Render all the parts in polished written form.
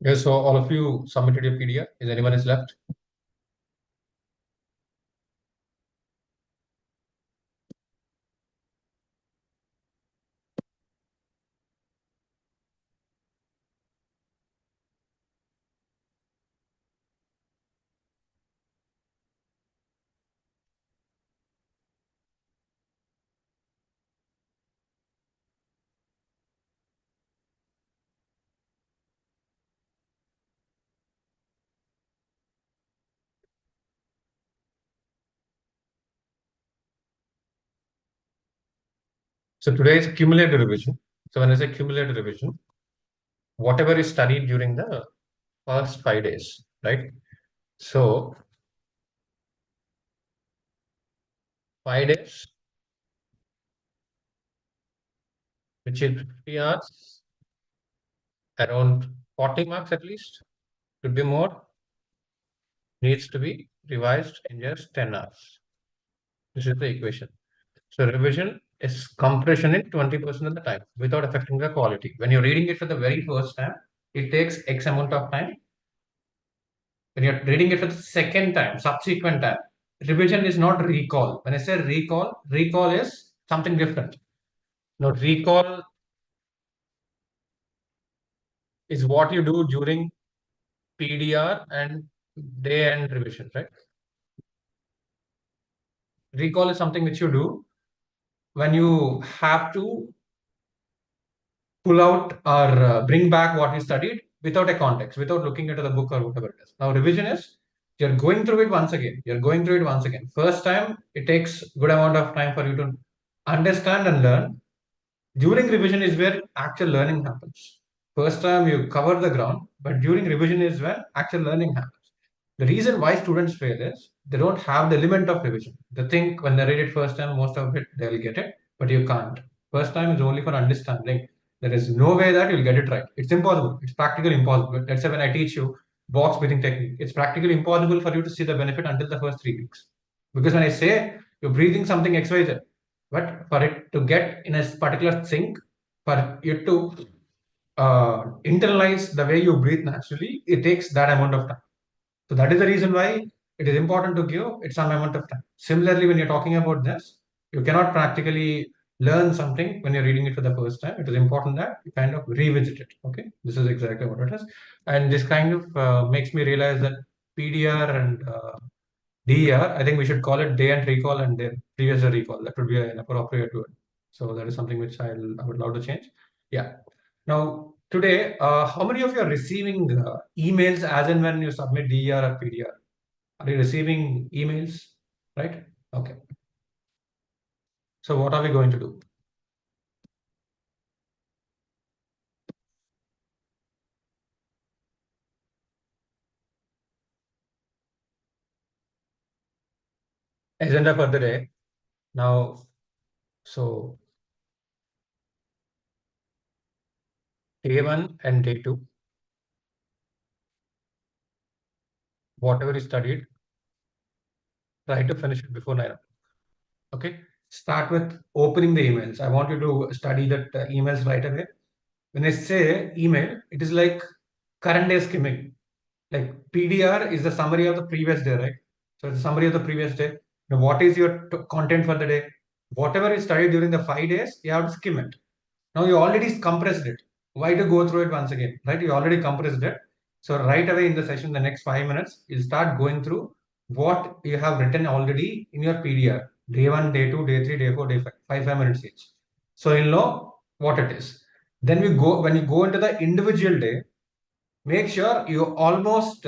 Yes, so all of you submitted your PDF. Is anyone is left? So today is cumulative revision. So when I say cumulative revision, whatever is studied during the first 5 days, right? So 5 days, which is 50 hours, around 40 marks at least, could be more, needs to be revised in just 10 hours. This is the equation. So revision is compression in 20% of the time without affecting the quality. When you're reading it for the very first time, it takes X amount of time. When you're reading it for the second time, subsequent time, revision is not recall. When I say recall, recall is something different. Now, recall is what you do during PDR and day end revision, right? Recall is something which you do when you have to pull out or bring back what you studied without a context, without looking into the book or whatever it is. Now, revision is you're going through it once again. You're going through it once again. First time, it takes good amount of time for you to understand and learn. During revision is where actual learning happens. First time you cover the ground, but during revision is when actual learning happens. The reason why students fail is they don't have the element of revision. They think when they read it first time, most of it they'll get it, but you can't. First time is only for understanding. There is no way that you'll get it right. It's impossible. It's practically impossible. Let's say when I teach you box breathing technique, it's practically impossible for you to see the benefit until the first 3 weeks. Because when I say you're breathing something XYZ, but for it to get in a particular sync, for you to internalize the way you breathe naturally, it takes that amount of time. So that is the reason why it is important to give it some amount of time. Similarly, when you're talking about this, you cannot practically learn something when you're reading it for the first time. It is important that you kind of revisit it. Okay, this is exactly what it is, and this kind of makes me realize that PDR and DER, I think we should call it day and recall and then previous year recall. That would be an appropriate word. So that is something which I would love to change. Yeah. Now today, how many of you are receiving emails as and when you submit DER or PDR? Are you receiving emails? Right? Okay. So what are we going to do? Agenda for the day. Now, so day one and day two, whatever is studied, try to finish it before 9 o'clock. Okay. Start with opening the emails. I want you to study that emails right away. When I say email, it is like current day skimming. Like PDR is the summary of the previous day, right? So it's a summary of the previous day. Now, what is your content for the day? Whatever you studied during the 5 days, you have to skim it. Now you already compressed it. Why to go through it once again, right? You already compressed it. So right away in the session, the next 5 minutes, you'll start going through what you have written already in your PDR. Day one, day two, day three, day four, day five, 5 minutes each. So you'll know what it is. Then when you go into the individual day, make sure you almost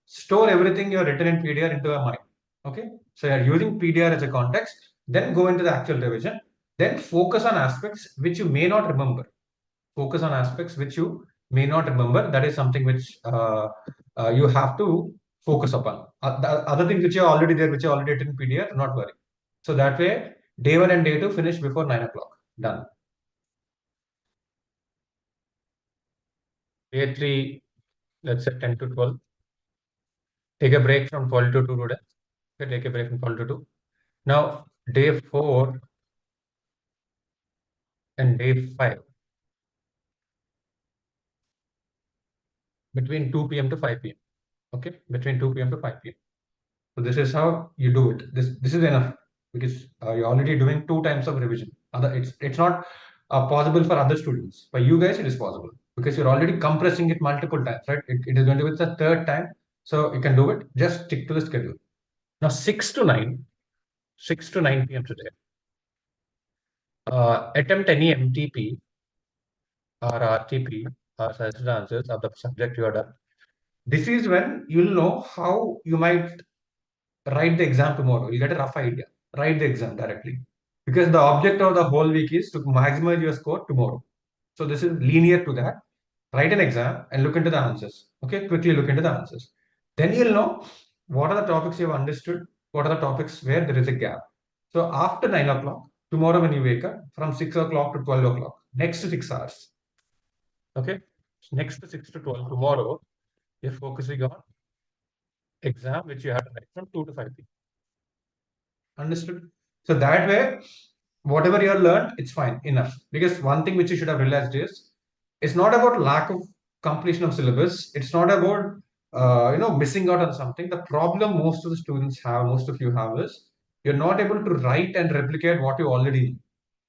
store everything you have written in PDR into your mind. Okay. So you're using PDR as a context, then go into the actual revision, then focus on aspects which you may not remember. Focus on aspects which you may not remember. That is something which you have to focus upon. The other things which are already there, which are already written in PDR, do not worry. So that way, day one and day two finish before 9 o'clock. Done. Day three, let's say 10 to 12. Take a break from 12 to 2 today. Okay, take a break from 12 to 2. Now, day 4 and day 5. between 2 p.m. to 5 p.m. Okay, between 2 p.m. to 5 p.m. So this is how you do it. This is enough because you're already doing 2 times of revision. It's not possible for other students. For you guys, it is possible because you're already compressing it multiple times, right? It is going to be the third time, so you can do it. Just stick to the schedule. Now 6 to 9 p.m. today. Attempt any MTP or RTP or suggested answers of the subject you are done. This is when you'll know how you might write the exam tomorrow. You get a rough idea. Write the exam directly. Because the object of the whole week is to maximize your score tomorrow. So this is linear to that. Write an exam and look into the answers. Okay, quickly look into the answers. Then you'll know what are the topics you've understood, what are the topics where there is a gap. So after 9 o'clock, tomorrow when you wake up, from 6 o'clock to 12 o'clock, next 6 hours. Okay, next 6 to 12 tomorrow, you're focusing on exam which you have to write from 2 to 5 p.m. Understood? So that way, whatever you have learned, it's fine, enough. Because one thing which you should have realized is, it's not about lack of completion of syllabus. It's not about missing out on something. The problem most of the students have, most of you have, is you're not able to write and replicate what you already know.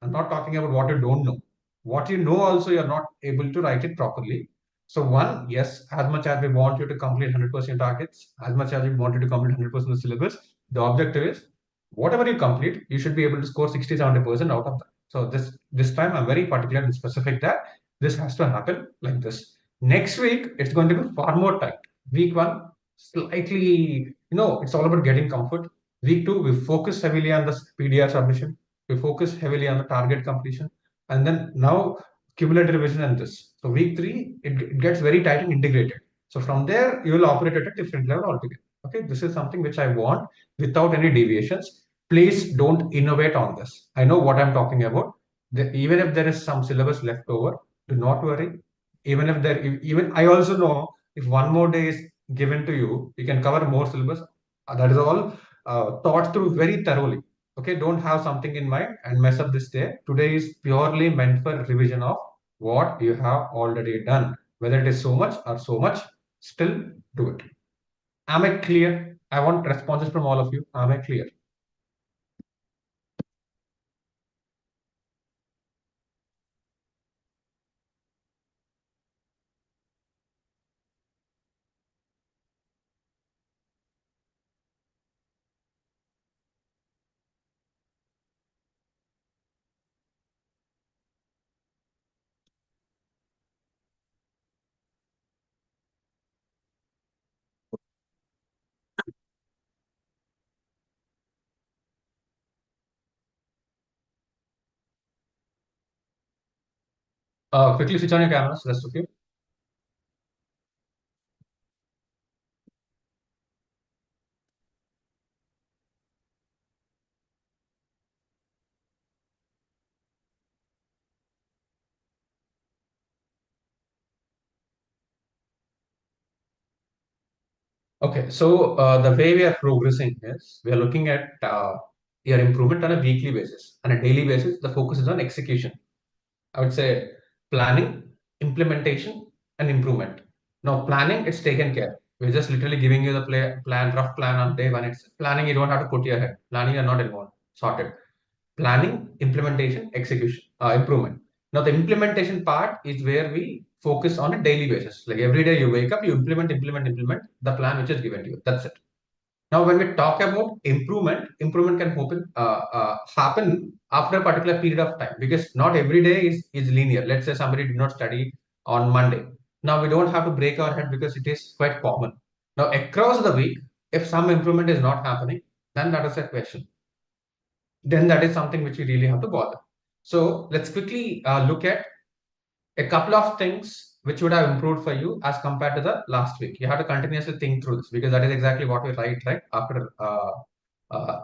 I'm not talking about what you don't know. What you know also, you're not able to write it properly. So one, yes, as much as we want you to complete 100% targets, as much as we want you to complete 100% of the syllabus, the objective is whatever you complete, you should be able to score 60, 70% out of that. So this time I'm very particular and specific that this has to happen like this. Next week, it's going to be far more tight. Week one, slightly, it's all about getting comfort. Week two, we focus heavily on the PDR submission. We focus heavily on the target completion. And then now cumulative revision and this. So week three, it gets very tight and integrated. So from there, you will operate at a different level altogether. Okay, this is something which I want without any deviations. Please don't innovate on this. I know what I'm talking about. Even if there is some syllabus left over, do not worry. Even I also know if one more day is given to you, you can cover more syllabus. That is all thought through very thoroughly. Okay, don't have something in mind and mess up this day. Today is purely meant for revision of what you have already done. Whether it is so much or so much, still do it. Am I clear? I want responses from all of you. Am I clear? Quickly switch on your cameras, rest of you. Okay, so the way we are progressing is we are looking at your improvement on a weekly basis. On a daily basis, the focus is on execution. I would say planning, implementation, and improvement. Now, planning, it's taken care. We're just literally giving you the rough plan on day one. It's planning, you don't have to put your head. Planning, you're not involved. Sorted. Planning, implementation, execution, improvement. Now, the implementation part is where we focus on a daily basis. Like every day you wake up, you implement the plan which is given to you. That's it. Now, when we talk about improvement can happen after a particular period of time because not every day is linear. Let's say somebody did not study on Monday. Now, we don't have to break our head because it is quite common. Now, across the week, if some improvement is not happening, then that is a question. Then that is something which we really have to bother. So let's quickly look at a couple of things which would have improved for you as compared to the last week. You have to continuously think through this because that is exactly what we write right after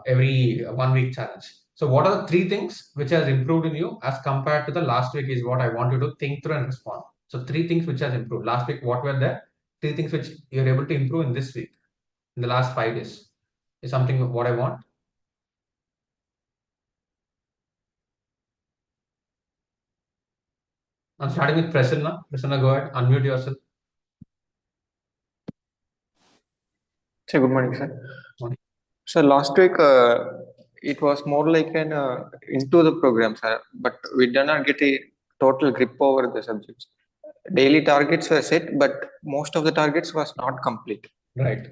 every 1 week challenge. So what are the three things which has improved in you as compared to the last week is what I want you to think through and respond. So three things which has improved. Last week, what were there? Three things which you're able to improve in this week, in the last 5 days is something what I want. I'm starting with Prasanna. Prasanna, go ahead, unmute yourself. So good morning, sir. Morning. So last week it was more like an into the program, sir, but we did not get a total grip over the subjects. Daily targets were set, but most of the targets was not complete. Right.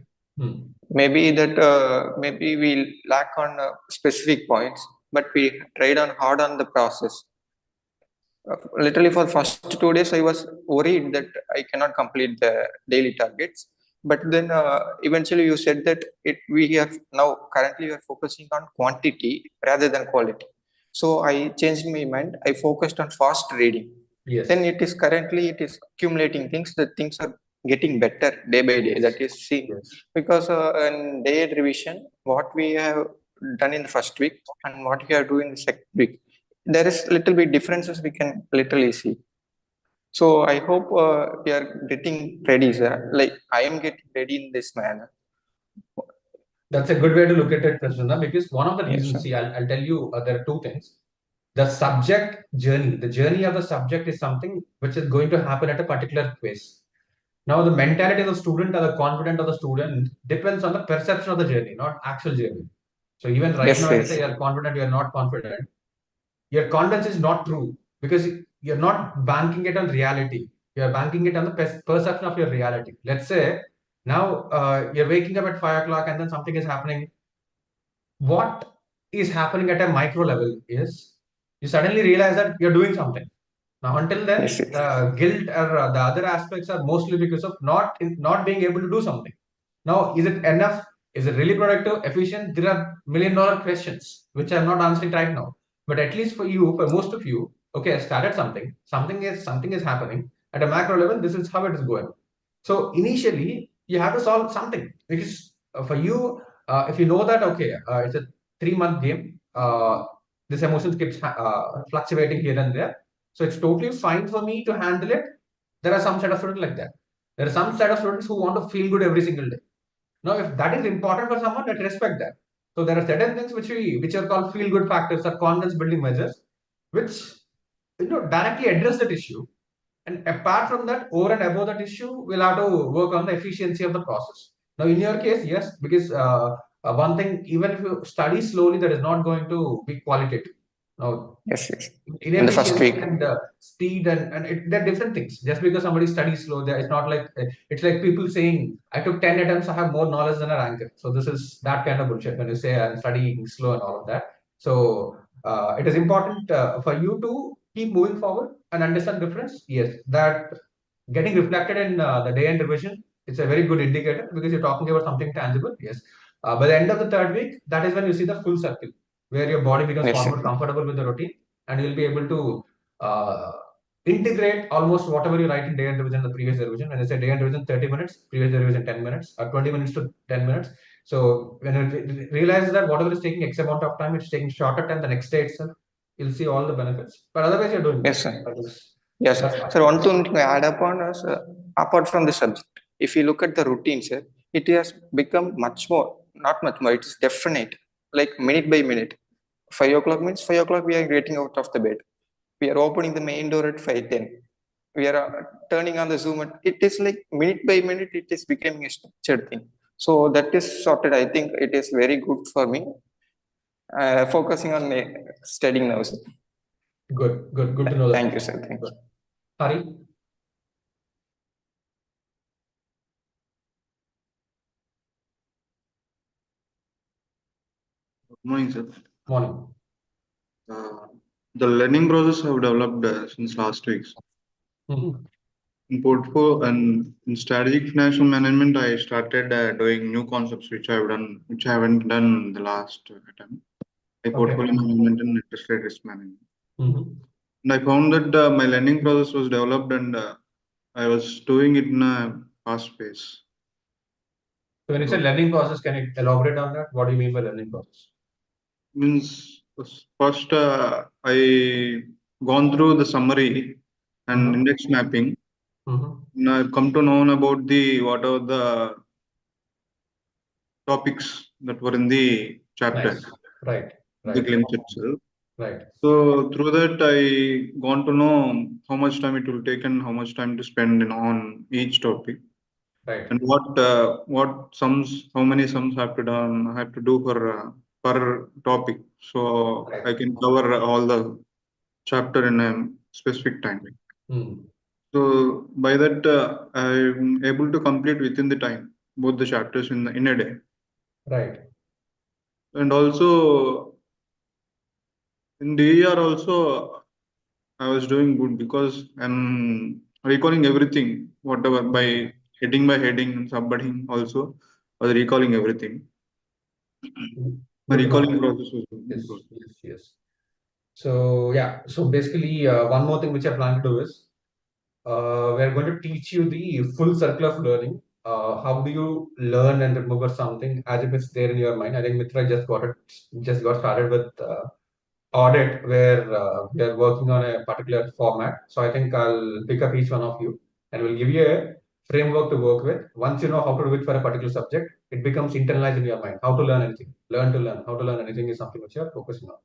Maybe that maybe we lack on specific points, but we tried on hard on the process. Literally for the first 2 days I was worried that I cannot complete the daily targets, but then eventually you said that it we are now currently we are focusing on quantity rather than quality, so I changed my mind. I focused on fast reading. Yes. Then it is currently it is accumulating things, that things are getting better day by day, that is seen. Yes. Because in day revision what we have done in the first week and what we are doing in the second week, there is little bit differences we can literally see. So I hope we are getting ready, sir. Like I am getting ready in this manner. That's a good way to look at it, Prasanna, because one of the Yes, reasons, sir. see, I'll tell you, there are two things. The subject journey, the journey of the subject is something which is going to happen at a particular pace. Now, the mentality of the student or the confidence of the student depends on the perception of the journey, not actual journey. So even right Yes, now, if you yes, say you're confident, you're not confident, your confidence is not true because you're not banking it on reality. You're banking it on the perception of your reality. Let's say now you're waking up at 5 o'clock and then something is happening. What is happening at a micro level is you suddenly realize that you're doing something. Now, until yes, then, yes, the guilt or the other aspects are mostly because of not being able to do something. Now, is it enough? Is it really productive, efficient? There are million-dollar questions which I'm not answering right now. But at least for you, for most of you, okay, I started something. Something is happening at a macro level. This is how it is going. So initially, you have to solve something because for you, if you know that okay, it's a 3 month game. This emotion keeps fluctuating here and there, so it's totally fine for me to handle it. There are some set of students like that. There are some set of students who want to feel good every single day. Now, if that is important for someone, let's respect that. So there are certain things which are called feel good factors or confidence building measures, which directly address that issue. And apart from that, over and above that issue, we'll have to work on the efficiency of the process. Now, in your case, yes, because one thing, even if you study slowly, that is not going to be qualitative. Now, yes, yes. In the first inefficiency week. and speed they're different things. Just because somebody studies slow, it's not like it's like people saying I took 10 attempts, I have more knowledge than a ranker. So this is that kind of bullshit when you say I'm studying slow and all of that. So it is important for you to keep moving forward and understand difference. Yes, that getting reflected in the day end revision, it's a very good indicator because you're talking about something tangible. Yes, by the end of the third week, that is when you see the full circle where your body becomes Yes, far sir. more comfortable with the routine and you'll be able to uh, integrate almost whatever you write in day and revision the previous revision. When I say day and revision 30 minutes, previous revision 10 minutes, or 20 minutes to 10 minutes. So when you realize that whatever is taking X amount of time, it's taking shorter time the next day itself, you'll see all the benefits. But otherwise, you're doing good. Yes, sir. That is, Yes, that's sir. fine. Sir, one thing to add upon is apart from the subject, if you look at the routine, sir, it has become much more, not much more, it is definite, like minute by minute. 5 o'clock means 5 o'clock we are getting out of the bed. We are opening the main door at 5:10. We are turning on the Zoom. It is like minute by minute, it is becoming a structured thing. So that is sorted. I think it is very good for me. Focusing on studying now, sir. Good to know that. Thank you, sir. Thank you. Good. Hari, Good morning, sir. morning. Uh, the learning process have developed since last week. Mhm. In portfolio and in strategic financial management, I started doing new concepts which I haven't done the last time. Like Okay. portfolio management and interest rate risk management. Mhm. And I found that my learning process was developed and I was doing it in a fast pace. So when you say learning process, can you elaborate on that? What do you mean by learning process? Means first I gone through the summary and index mapping. And I've come to know about the what are the topics that were in the chapter, Nice. Right. the Right. glimpse itself. Right. So through that, I gone to know how much time it will take and how much time to spend on each topic. Right. and what sums, how many sums I have to do for per topic, so Right. I can cover all the chapter in a specific time. So by that, I'm able to complete within the time both the chapters in a day. Right. And also in DER also I was doing good because I'm recalling everything, whatever by heading and subheading also. I was recalling everything. My Good to know. recalling process was Yes, good. yes. So yeah, so basically one more thing which I plan to do is we're going to teach you the full circle of learning. How do you learn and remember something as if it's there in your mind? I think Mitra just got started with audit where we are working on a particular format. So I think I'll pick up each one of you and we'll give you a framework to work with. Once you know how to do it for a particular subject, it becomes internalized in your mind. How to learn anything, learn to learn. How to learn anything is something which you are focusing on.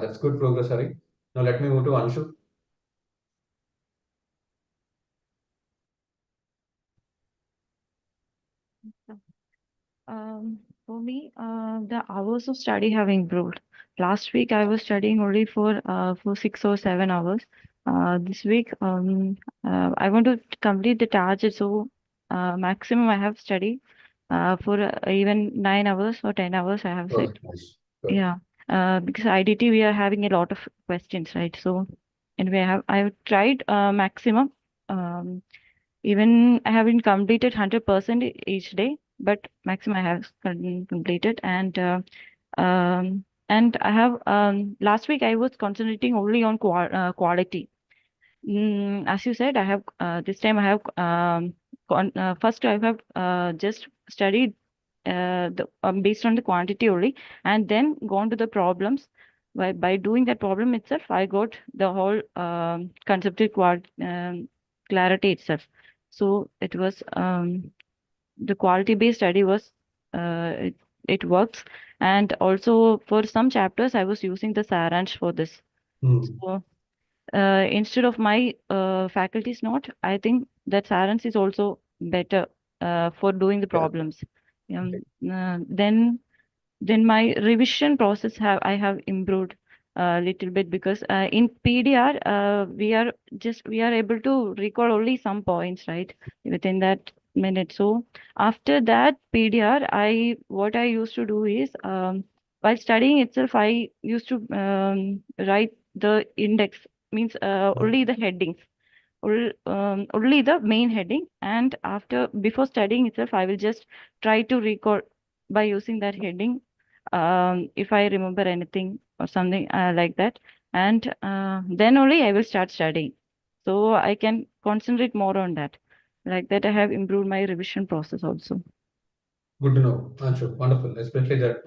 That's good progress, Hari. Now let me move to Anshu. For me, the hours of study have improved. Last week, I was studying only for 6 or 7 hours. This week, I want to complete the target, so maximum I have studied for even 9 hours or 10 hours. I have said, Nice. Good. yeah, because IDT we are having a lot of questions, right? So anyway, I have tried maximum. Um, Even I haven't completed 100% each day, but maximum I have completed. And I have last week I was concentrating only on quality. As you said, I have this time I have first I have just studied based on the quantity only, and then gone to the problems. By doing that problem itself, I got the whole conceptual clarity itself. So it was the quality based study was it works, and also for some chapters I was using the Saransh for this. So instead of my faculty's note, I think that Saransh is also better for doing the problems. Then my revision process I have improved a little bit, because in PDR we are able to recall only some points, right, within that minute. So after that PDR, what I used to do is, while studying itself, I used to write the index, means only the headings, only the main heading, and before studying itself I will just try to recall by using that heading, if I remember anything or something like that, and then only I will start studying, so I can concentrate more on that. Like that, I have improved my revision process also. Good to know, Anshu. Wonderful, especially that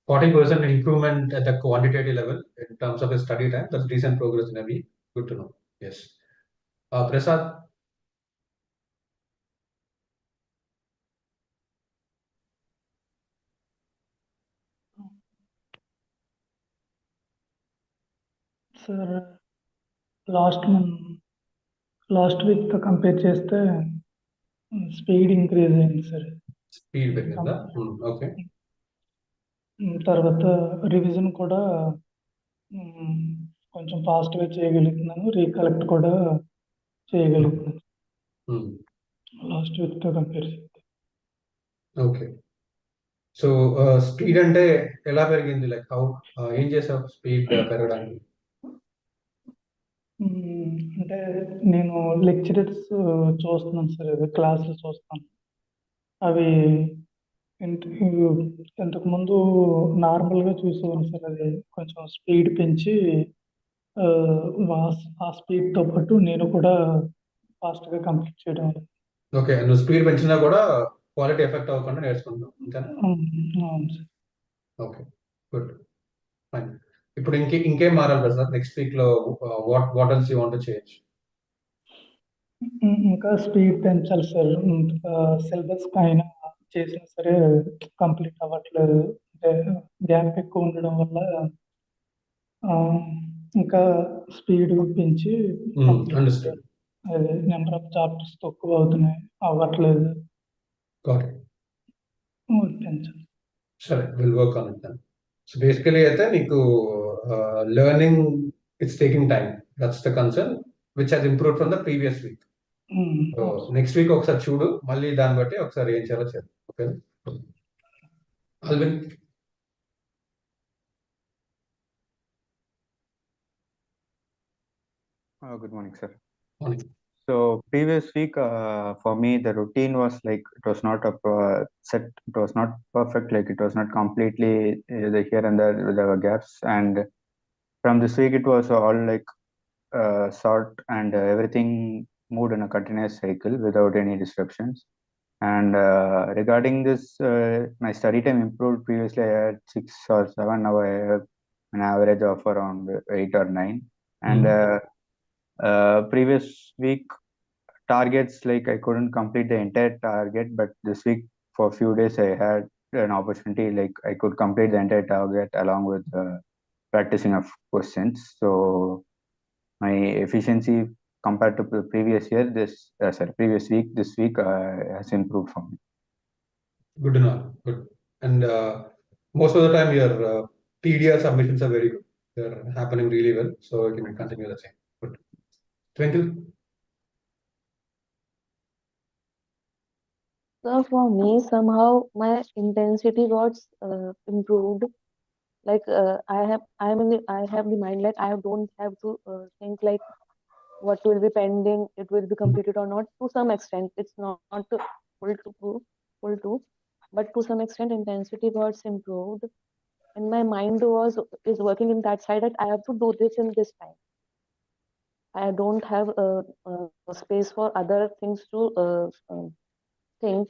40% improvement at the quantitative level in terms of his study time. That's decent progress in a week. Good to know. Yes. Prasad. Sir last వీక్తో compare చేస్తే speed increase అయింది sir. Speed పెరిగిందా? Okay. తర్వాత revision కూడా కొంచెం ఫాస్ట్గా చేయగలుగుతున్నాను, recollect కూడా చేయగలుగుతున్నాను లాస్ట్ వీక్తో కంపేర్ చేస్తే. ఓకే. సో స్పీడ్ అంటే ఎలా పెరిగింది? లైక్ హౌ ఏం చేసావు స్పీడ్ పెరగడానికి? అంటే నేను లెక్చరర్స్ చూస్తున్నాను సార్, క్లాసులు చూస్తాను. అవి ఇంతకుముందు నార్మల్గా చూసేవాను సార్, అది కొంచెం స్పీడ్ పెంచి ఆ స్పీడ్తో పాటు నేను కూడా ఫాస్ట్గా కంప్లీట్ చేయడం. ఓకే, నువ్వు స్పీడ్ పెంచినా కూడా క్వాలిటీ ఎఫెక్ట్ అవ్వకుండా నేర్చుకుంటావు అంతేనా? అవును సార్. Okay, good, fine. ఇప్పుడు ఇంకేం మారాలి ప్రసాద్ నెక్స్ట్ వీక్ లో? What else you want to change? ఇంకా స్పీడ్ పెంచాలి సార్. సిలబస్ పైన చేసినా సరే కంప్లీట్ అవ్వట్లేదు, గ్యాప్ ఎక్కువ ఉండడం వల్ల ఇంకా స్పీడ్ పెంచి అండర్స్టాండ్. అదే నెంబర్ ఆఫ్ చాప్టర్స్ తక్కువ అవుతున్నాయి, అవ్వట్లేదు. Got it. పెంచాలి. Sure, we'll work on it then. So basically, అయితే నీకు learning it's taking time. That's the concern, which has improved from the previous week. So next week ఒకసారి చూడు, మళ్ళీ దాన్ని బట్టి ఒకసారి ఏం చేయాలో చేద్దాం. Okay Alvin. Good morning, sir. Morning. So previous week, for me, the routine was like it was not set. It was not perfect. Like it was not completely the here and there were gaps. And from this week, it was all like short and everything moved in a continuous cycle without any disruptions. And regarding this, my study time improved. Previously, I had 6 or 7. Now I have an average of around 8 or 9. And previous week targets, like I couldn't complete the entire target, but this week for a few days I had an opportunity, like I could complete the entire target along with practicing of questions. So my efficiency compared to the previous year, previous week, this week has improved for me. Good to know. Good. And most of the time your PDR submissions are very good. They're happening really well. So you can continue the same. Good. Twinkle. So for me, somehow my intensity got improved. Like I have the mind, like I don't have to think like what will be pending, it will be completed or not. To some extent, it's not full to, but to some extent, intensity got improved, and my mind is working in that side that I have to do this in this time. I don't have space for other things to think.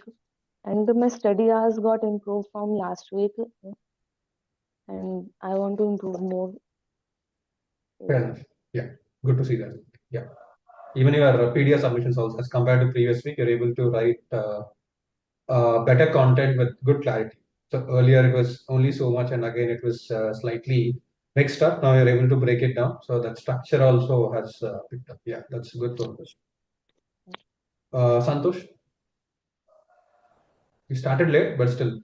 And my study hours got improved from last week, and I want to improve more. Fair enough. Yeah, good to see that. Yeah, even your PDF submissions also, as compared to previous week, you're able to write better content with good clarity. So earlier it was only so much, and again it was slightly mixed up. Now you're able to break it down, so that structure also has picked up. Yeah, that's good progress. Santosh, you started late, but still.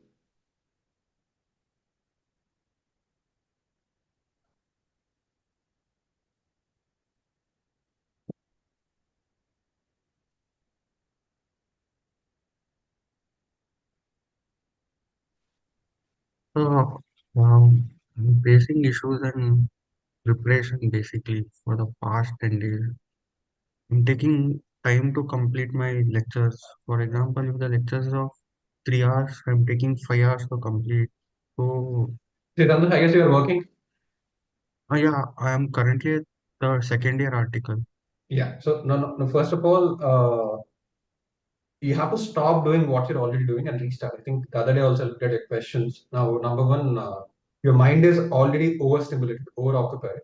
I'm facing issues and preparation basically for the past 10 days. I'm taking time to complete my lectures. For example, if the lectures are of 3 hours, I'm taking 5 hours to complete. So, Santosh, I guess you are working. yeah, I am currently at the second year article. Yeah. So no. First of all, you have to stop doing what you're already doing and restart. I think the other day also I looked at your questions. Now, number one, your mind is already overstimulated, overoccupied.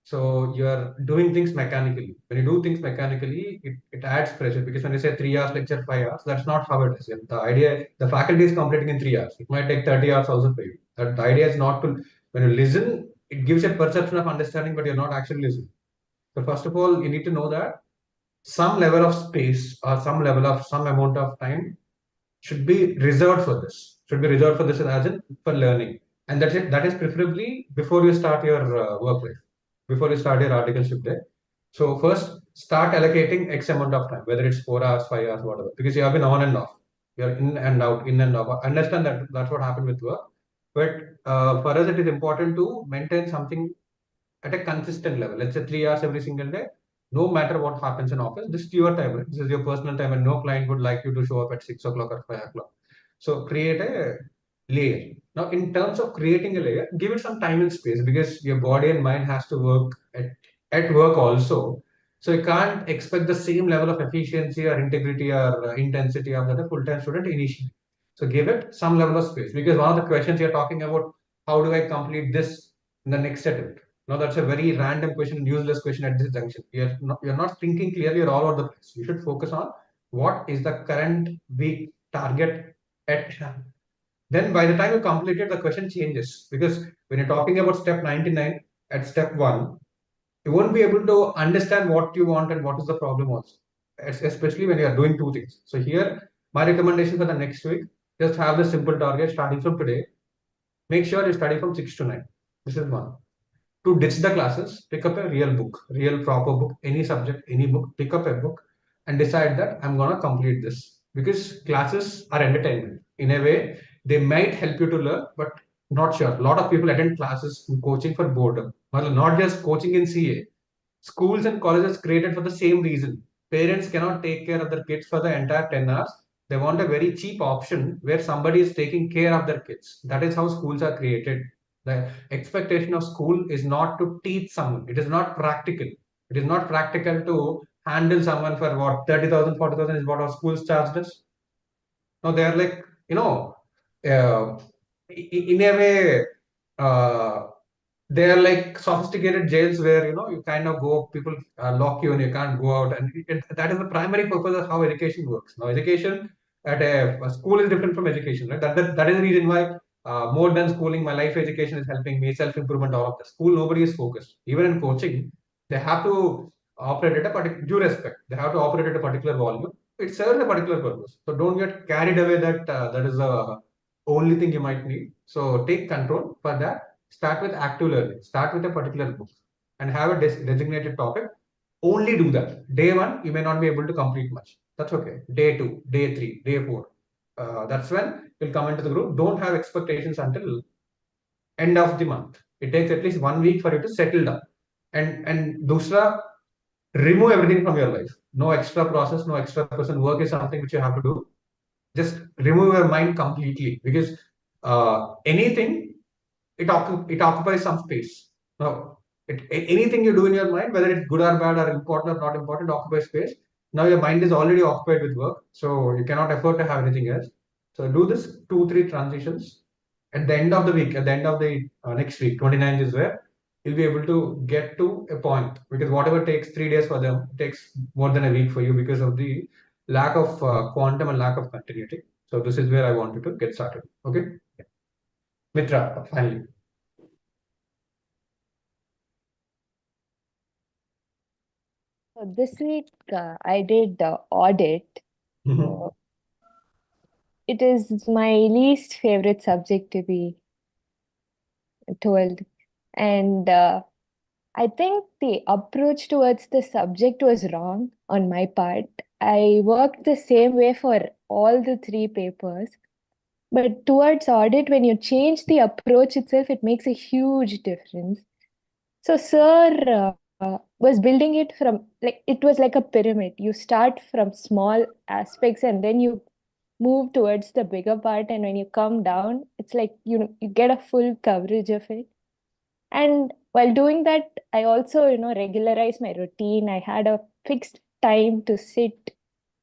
So you're doing things mechanically. When you do things mechanically, it adds pressure, because when you say 3 hours lecture, 5 hours, that's not how it is. The idea, the faculty is completing in 3 hours. It might take 30 hours also for you. The idea is not to, when you listen, it gives a perception of understanding, but you're not actually listening. So first of all, you need to know that some level of space or some level of some amount of time should be reserved for this. Should be reserved for this as in for learning, and that's it. That is preferably before you start your work life, before you start your articleship day. So first, start allocating X amount of time, whether it's 4 hours, 5 hours, whatever, because you have been on and off. You're in and out, in and out. I understand that that's what happened with work, but for us, it is important to maintain something at a consistent level. Let's say 3 hours every single day. No matter what happens in office, this is your time. Right? This is your personal time, and no client would like you to show up at 6 o'clock or 5 o'clock. So create a layer. Now, in terms of creating a layer, give it some time and space, because your body and mind has to work at work also. So you can't expect the same level of efficiency or integrity or intensity of that a full-time student initially. So give it some level of space, because one of the questions you're talking about, how do I complete this in the next attempt? Now that's a very random question, useless question at this junction. You're not thinking clearly, you're all over the place. You should focus on what is the current week target at hand. Then by the time you complete it, the question changes, because when you're talking about step 99 at step 1, you won't be able to understand what you want and what is the problem also. especially when you are doing two things. So here, my recommendation for the next week, just have the simple target starting from today. Make sure you study from 6 to 9. This is one. To ditch the classes, pick up a real book, real proper book, any subject, any book, pick up a book and decide that I'm gonna complete this. Because classes are entertainment. In a way, they might help you to learn, but not sure. A lot of people attend classes and coaching for boredom. Well, not just coaching in CA. Schools and colleges created for the same reason. Parents cannot take care of their kids for the entire 10 hours. They want a very cheap option where somebody is taking care of their kids. That is how schools are created. The expectation of school is not to teach someone. It is not practical. It is not practical to handle someone for what 30,000, 40,000 is what our schools charged us. No, they are like, uh, in a way, uh, they are like sophisticated jails where you kind of go, people lock you and you can't go out, and that is the primary purpose of how education works. Now, education at a school is different from education, right? That is the reason why more than schooling, my life education is helping me, self improvement, all of the school. Nobody is focused. Even in coaching, they have to operate at a particular due respect. They have to operate at a particular volume. It serves a particular purpose. So don't get carried away that that is the only thing you might need. So take control for that. Start with active learning. Start with a particular book and have a designated topic. Only do that. Day one, you may not be able to complete much. That's okay. Day two, day three, day four. That's when you'll come into the group. Don't have expectations until end of the month. It takes at least 1 week for you to settle down. And dusra, remove everything from your life. No extra process, no extra person. Work is something which you have to do. Just remove your mind completely, because anything, it occupies some space. Now, anything you do in your mind, whether it's good or bad or important or not important, occupies space. Now your mind is already occupied with work, so you cannot afford to have anything else. So do this 2-3 transitions. At the end of the week, at the end of the next week, 29th is where you'll be able to get to a point, because whatever takes 3 days for them takes more than a week for you because of the lack of quantum and lack of continuity. So this is where I wanted to get started. Okay, Mitra, finally. So this week I did the audit. Mhm. It is my least favorite subject to be told. And I think the approach towards the subject was wrong on my part. I worked the same way for all the three papers. But towards audit, when you change the approach itself, it makes a huge difference. So, sir was building it from like it was like a pyramid. You start from small aspects and then you move towards the bigger part. And when you come down, it's like you get a full coverage of it. And while doing that, I also regularized my routine. I had a fixed time to sit.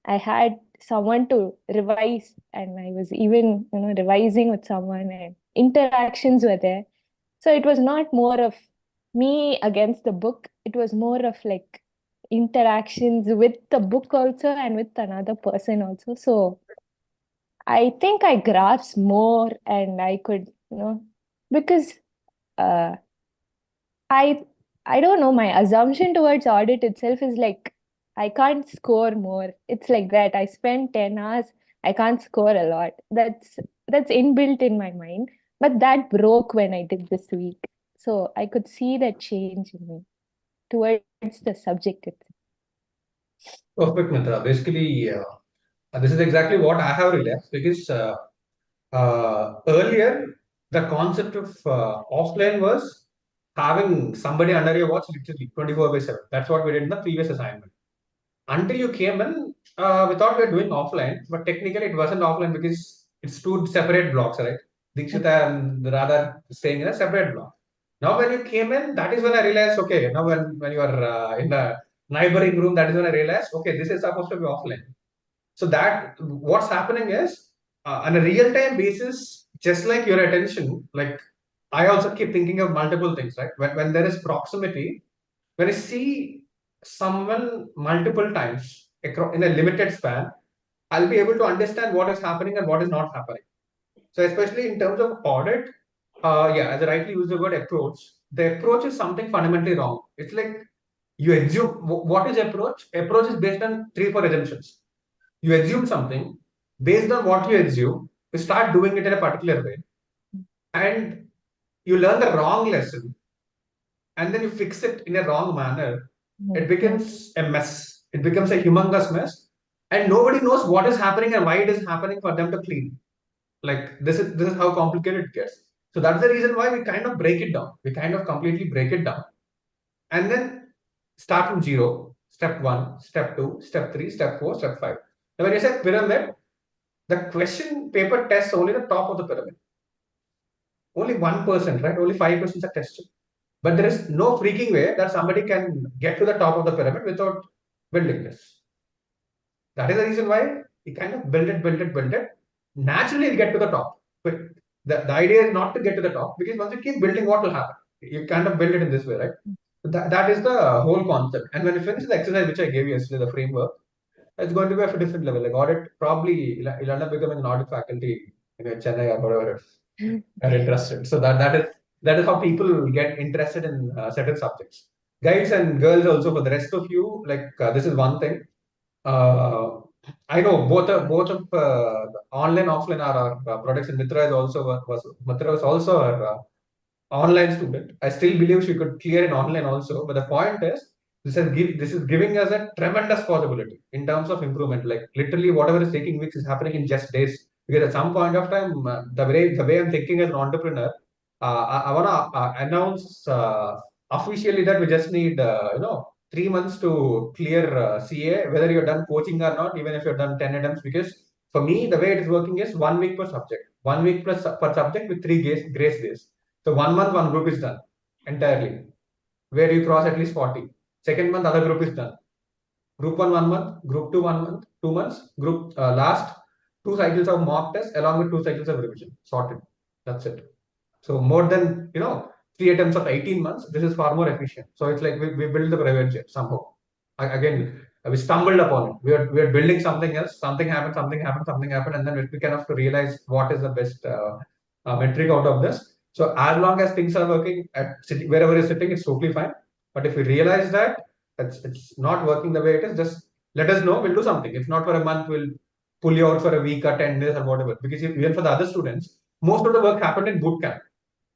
I had someone to revise, and I was even revising with someone, and interactions were there. So it was not more of me against the book. It was more of like interactions with the book also and with another person also. So I think I grasped more, and I could because uh, I I don't know, my assumption towards audit itself is like I can't score more. It's like that. I spend 10 hours, I can't score a lot. That's inbuilt in my mind. But that broke when I did this week. So I could see that change in me towards the subject itself. Perfect, Mitra. Basically, this is exactly what I have realized, because earlier the concept of offline was having somebody under your watch literally 24/7. That's what we did in the previous assignment. Until you came in, we thought we were doing offline, but technically it wasn't offline because it's two separate blocks, right? Dikshita and Radha staying in a separate block. Now, when you came in, that is when I realized, okay, now when you are in the neighboring room, that is when I realized, okay, this is supposed to be offline. So that what's happening is on a real time basis, just like your attention, like I also keep thinking of multiple things, right? When there is proximity, when I see someone multiple times in a limited span, I'll be able to understand what is happening and what is not happening. So especially in terms of audit, yeah, as I rightly use the word approach, the approach is something fundamentally wrong. It's like You assume what is approach? Approach is based on 3-4 assumptions. You assume something, based on what you assume, you start doing it in a particular way, and you learn the wrong lesson, and then you fix it in a wrong manner. It becomes a mess. It becomes a humongous mess, and nobody knows what is happening and why it is happening for them to clean. Like this is how complicated it gets. So that's the reason why we kind of break it down. We kind of completely break it down, and then start from zero. Step 1, step 2, step 3, step 4, step 5. Now, when you say pyramid, the question paper tests only the top of the pyramid. Only 1%, right? Only 5% are tested. But there is no freaking way that somebody can get to the top of the pyramid without building this. That is the reason why you kind of build it. Naturally, you get to the top. But the idea is not to get to the top, because once you keep building, what will happen? You kind of build it in this way, right? That is the whole concept. And when you finish the exercise which I gave you yesterday, the framework, it's going to be of a different level. Like audit, probably you'll end up becoming an audit faculty in Chennai or whatever are interested. So that is how people get interested in certain subjects. Guys and girls also, for the rest of you, like this is one thing. I know both of online offline are our products, and Mitra is also Mitra was also our online student. I still believe she could clear in online also. But the point is, this is giving us a tremendous possibility in terms of improvement. Like literally, whatever is taking weeks is happening in just days. Because at some point of time, the way I'm thinking as an entrepreneur, I want to announce officially that we just need 3 months to clear CA, whether you're done coaching or not, even if you're done 10 attempts. Because for me, the way it is working is 1 week per subject, 1 week plus per subject with 3 grace days. So 1 month, one group is done entirely, where you cross at least 40. Second month, other group is done. Group 1 month, group 2 1 month, 2 months, group last 2 cycles of mock test along with 2 cycles of revision. Sorted. That's it. So more than 3 attempts of 18 months, this is far more efficient. So it's like we build the private jet somehow. Again, we stumbled upon it. We are building something else. Something happened, and then we kind of to realize what is the best metric out of this. So as long as things are working at wherever you're sitting, it's totally fine. But if we realize that it's not working the way it is, just let us know. We'll do something. If not for a month, we'll pull you out for a week or 10 days or whatever. Because even for the other students, most of the work happened in boot camp.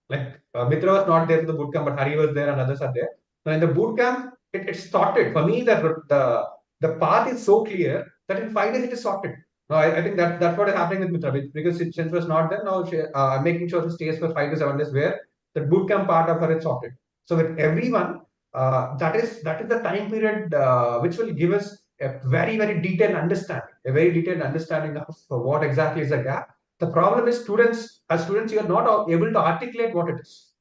Like Mitra was not there for the boot camp, but Hari was there and others are there. Now in the boot camp, it's sorted. For me, the path is so clear that in 5 days it is sorted. No, I think that's what is happening with Mitra, because since was not there, now I'm making sure she stays for 5 to 7 days, where the boot camp part of her is sorted. So with everyone, that is the time period which will give us a very detailed understanding of what exactly is the gap. The problem is as students, you are not able to articulate what it is.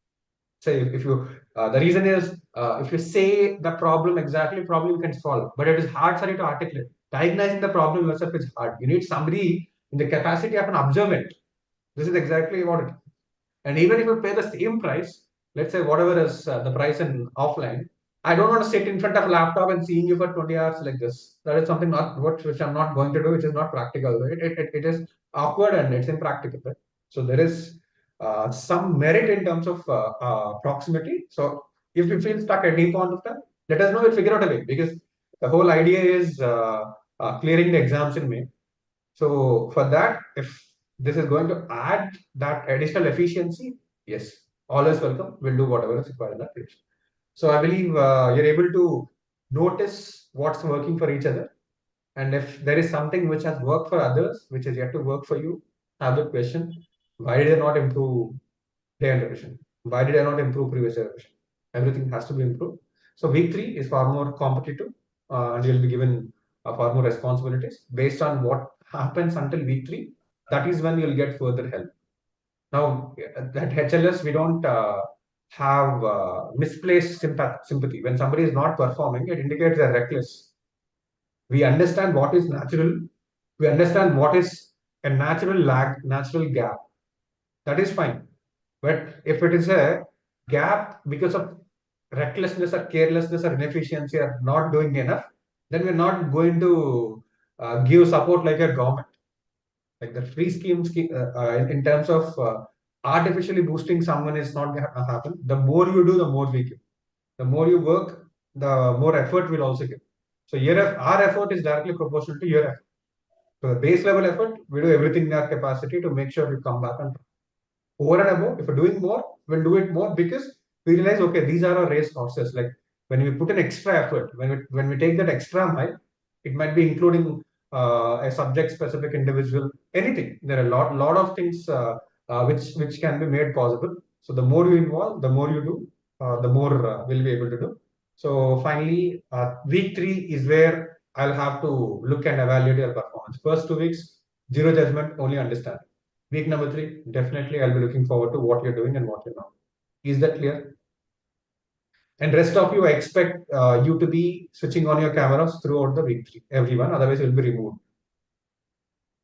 Say if you, the reason is if you say the problem exactly, problem can solve, but it is hard for you to articulate. Diagnosing the problem yourself is hard. You need somebody in the capacity of an observant. This is exactly what it is. And even if you pay the same price, let's say whatever is the price in offline, I don't want to sit in front of a laptop and seeing you for 20 hours like this. That is something which I'm not going to do, which is not practical. Right? It is awkward and it's impractical. Right? So there is some merit in terms of proximity. So if you feel stuck at any point of time, let us know. We'll figure out a way, because the whole idea is clearing the exams in May. So for that, if this is going to add that additional efficiency, yes, all is welcome. We'll do whatever is required in that case. So I believe you're able to notice what's working for each other. And if there is something which has worked for others, which is yet to work for you, have the question, why did I not improve day end revision? Why did I not improve previous year revision? Everything has to be improved. So week 3 is far more competitive, and you'll be given far more responsibilities based on what happens until week 3. That is when you'll get further help. Now, that HLS, we don't have misplaced sympathy. When somebody is not performing, it indicates they're reckless. We understand what is natural. We understand what is a natural lag, natural gap. That is fine. But if it is a gap because of recklessness or carelessness or inefficiency or not doing enough, then we're not going to give support like a government. Like the free schemes in terms of artificially boosting someone is not going to happen. The more you do, the more we give. The more you work, the more effort we'll also give. So our effort is directly proportional to your effort. So the base level effort, we do everything in our capacity to make sure we come back on track. Over and above, if we're doing more, we'll do it more because we realize, okay, these are our race horses. Like when we put an extra effort, when we take that extra mile, it might be including a subject specific individual, anything. There are a lot of things which can be made possible. So the more you involve, the more you do, the more we'll be able to do. So finally, week 3 is where I'll have to look and evaluate your performance. First 2 weeks, zero judgment, only understand. Week number 3, definitely I'll be looking forward to what you're doing and what you're not. Is that clear? And rest of you, I expect you to be switching on your cameras throughout the week 3, everyone, otherwise you'll be removed.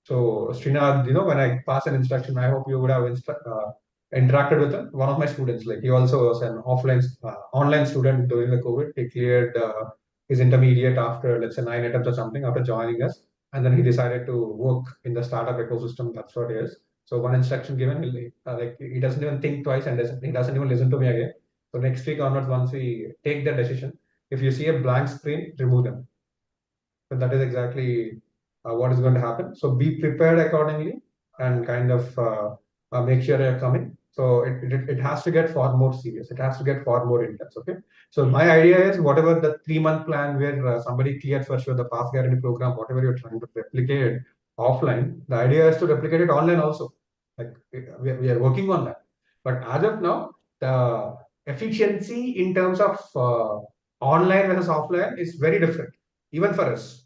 So Srinath, when I pass an instruction, I hope you would have interacted with him. One of my students, like he also was an online student during the COVID. He cleared his intermediate after, let's say, 9 attempts or something after joining us. And then he decided to work in the startup ecosystem. That's what he is. So one instruction given, he doesn't even think twice and he doesn't even listen to me again. So next week onwards, once we take the decision, if you see a blank screen, remove them. So that is exactly what is going to happen. So be prepared accordingly and kind of make sure you're coming. So it has to get far more serious. It has to get far more intense. Okay. So my idea is whatever the 3-month plan where somebody cleared for sure the pass guarantee program, whatever you're trying to replicate offline, the idea is to replicate it online also. Like we are working on that. But as of now, the efficiency in terms of online versus offline is very different, even for us.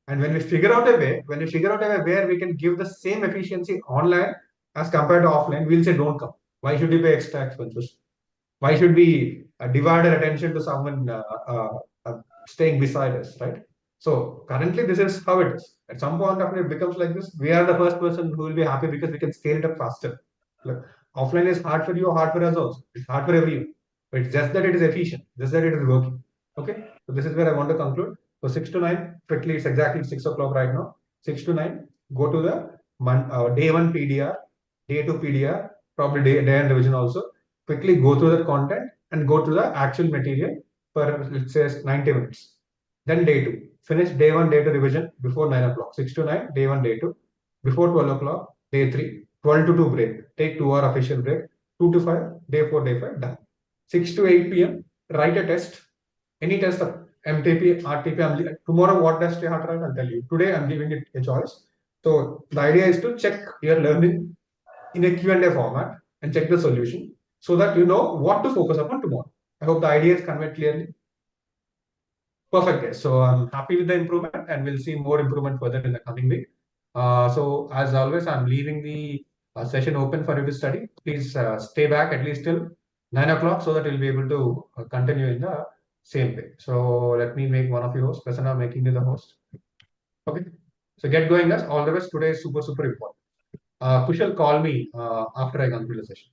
And when we figure out a way where we can give the same efficiency online as compared to offline, we'll say don't come. Why should we pay extra expenses? Why should we divide our attention to someone staying beside us, right? So currently, this is how it is. At some point after it becomes like this, we are the first person who will be happy because we can scale it up faster. Look, offline is hard for you, hard for us also. It's hard for everyone. But it's just that it is efficient, just that it is working. Okay. So this is where I want to conclude. So 6 to 9, quickly, it's exactly 6 o'clock right now. 6 to 9, go to the day 1 PDR, day 2 PDR, probably day and revision also. Quickly go through the content and go to the actual material for, let's say, 90 minutes. Then day 2, finish day 1, day 2 revision before 9 o'clock. 6 to 9, day 1, day 2. Before 12 o'clock, day 3, 12 to 2 break. Take 2-hour official break. 2 to 5, day 4, day 5, done. 6 to 8 p.m., write a test. Any test of MTP, RTP, tomorrow what test you have to write, I'll tell you. Today I'm giving it a choice. So the idea is to check your learning in a Q&A format and check the solution so that you know what to focus upon tomorrow. I hope the idea is conveyed clearly. Perfect, guys. So I'm happy with the improvement and we'll see more improvement further in the coming week. So as always, I'm leaving the session open for you to study. Please stay back at least till 9 o'clock so that you'll be able to continue in the same way. So let me make one of you hosts. Prasanna making you the host. Okay. So get going, guys. All the best. Today is super, super important. Kushal, call me after I conclude the session.